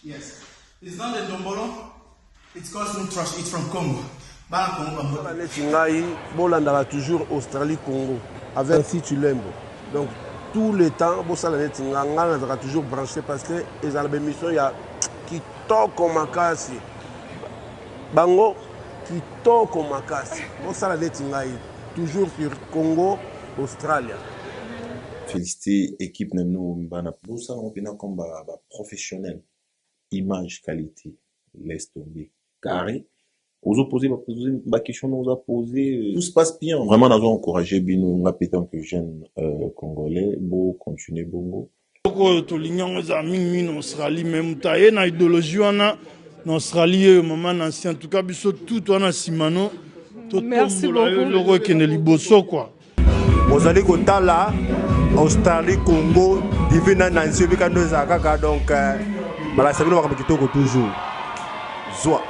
Yes. It's not a Dombolo. It's cosmic trust. It's from Congo. Bolanda toujours Australie-Congo avec si tu l'aimes. Donc tout le temps, on sera toujours branché parce que les albémissions, il y a qui toque comme Makasi. Bango qui toque comme Makasi. On sera toujours sur Congo, Australie. Féliciter l'équipe de nous, pour ça, on est comme professionnel. Image, qualité, laisse tomber. Carré. Aux opposés, ma question nous a posé, tout se passe bien. Vraiment, nous avons encouragé Bino, nous avons que jeunes congolais, beau continuer bongo. To l'union des amis en Australie, même taille na idéologie en Australie, maman ancien, en tout cas, biso tout on a simano. Merci beaucoup. Le roi qui ne liboso quoi. Vous allez côté là, Australie, Congo, divina Nancy, donc, voilà, ça veut dire que toujours. Zoa.